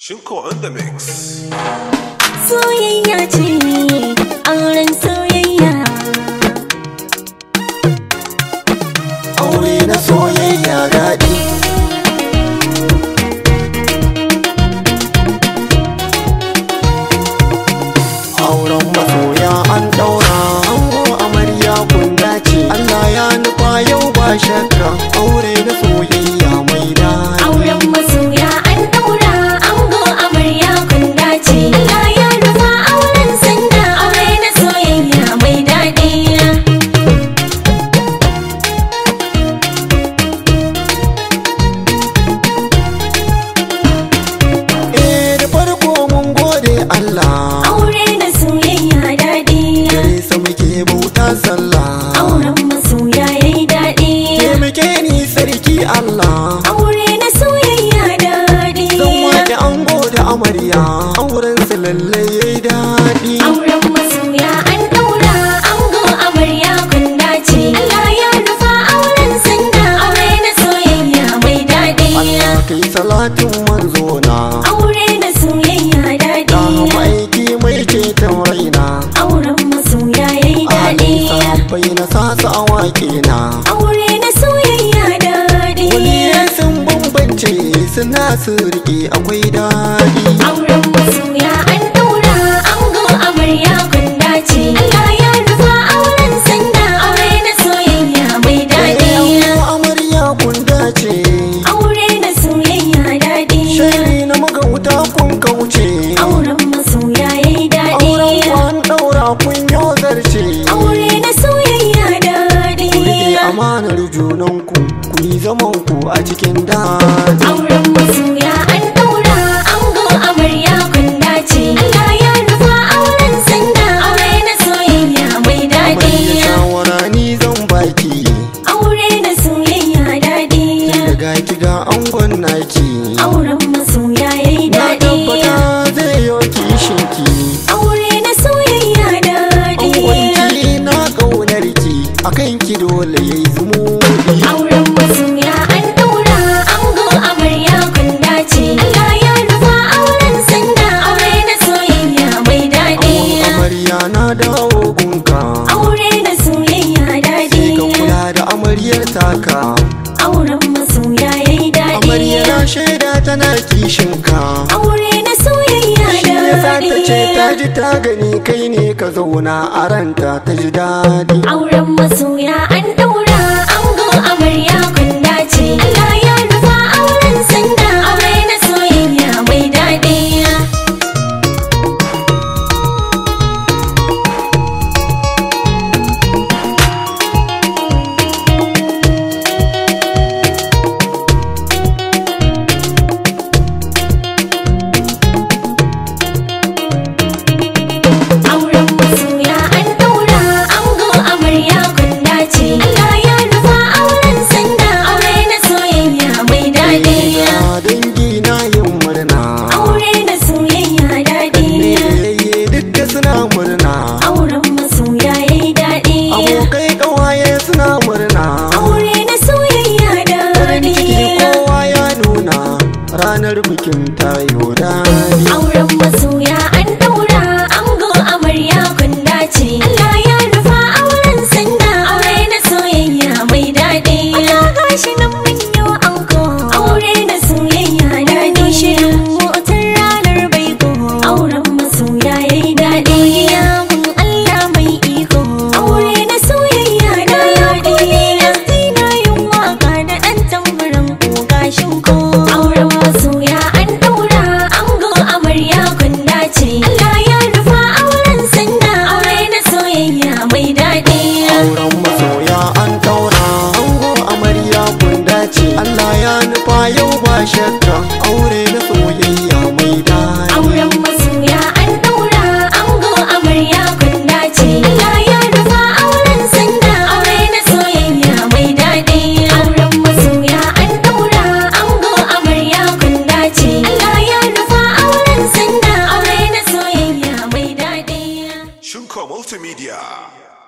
Shinko on the mix. Soyayya ce, auren soyayya. Aure na soyayya daɗi. Auren masoya an ɗaura, ango amarya kun dace. Allah ya nufa yau ba shakka, aure na soyayya mai daɗi. Auren masoya an ɗaura, ango amarya kun dace. Allah ya nufa auren sanda, aure na soyayya mai daɗi. Da farko mun gode Allah, Aure na soyayya daɗi. gare sa muke bauta sallah. Auren masoya yayi daɗi. Taimake ni sarki Allah, Aure na soyayya daɗi. zan wake ango da amarya, auren su lallai yayi daɗi. Auren masoya an ɗaura, ango amarya kun dace. Allah ya nufa auren sanda, aure na soyayya mai daɗi. Allah kai salatin manzo na, Aure na soyayya da daɗi. aiki mai ceton raina. Auren masoya yayi daɗi. Ali sahabbai na sasa a waƙe na, Aure na soyayya daɗi. wani sun bambance suna su riƙe akwai daɗi. Auren masoya an ɗaura, ango amarya kun dace. Allah ya nufa auren sanda, aure na soyayya mai daɗi. Ango amarya kun dace, Aure na soyayya daɗi. shari na magauta kun kauce. Auren masoya yayi daɗi. Auren ku an ɗaura kun yo zarce. Aure na soyayya daɗi. Rike amanar junanku, ku yi zamanku a cikin daji. Auren masoya an ɗaura, ango amarya kun dace. Allah ya nufa auren sanda, aure na soyayya mai daɗi. Amarya shawara ni zan baki, Aure na soyayya daɗi. daga ki ga angon naki. Auren masoya yayi Na daɗi. tabbata zai yo kishinki. Aure na soyayya daɗi. Angonki na ƙaunarki, akan ki dole yayi zumuɗi. Auren masoya an ɗaura, ango amarya kun dace. Allah ya nufa auren sanda, aure na soyayya mai daɗi. Amarya na dawo gunka, Aure na soyayya daɗi. sai ka kula da amaryar taka. Auren masoya yayi daɗi. Amarya na shaida tana kishinka. Aure na soyayya Shi yasa daɗi. ta ce ta ji ta gani kai ne ka zauna a ranta ta ji daɗi. Auren masoya an ɗaura, ango amarya kun dace. Allah ya nufa auren sanda, aure na soyayya mai daɗi. Auren masoya an ɗaura, ango amarya kun dace. Allah ya nufa auren sanda, aure na soyayya mai daɗi. Ya dangi na yin murna, Aure na soyayya daɗi. yayye duka suna murna. Auren masoya yayi daɗi. Abokai ƙawaye suna murna. Aure na soyayya daɗi. Ciki kowa ya nuna ranar bikin tayo daɗi. Auren masoya an ɗaura, ango amarya kun dace. Allah ya nufa auren sanda, aure na soyayya mai daɗi. Allah gashi nan mun yi anko. Aure na soyayya daɗi. Shirin motar ranar baiko. Auren masoya yayi daɗi. Ya kun Allah mai iko. Aure na soyayya daɗi. Na yin waka da ɗan tambarin ƙogashin ko. Auren masoya an ɗaura, ango amarya kun dace. Allah ya nufa auren sanda, aure na soyayya mai daɗi. Auren masoya an ɗaura, ango amarya kun dace. Allah ya nufa yau ba shakka.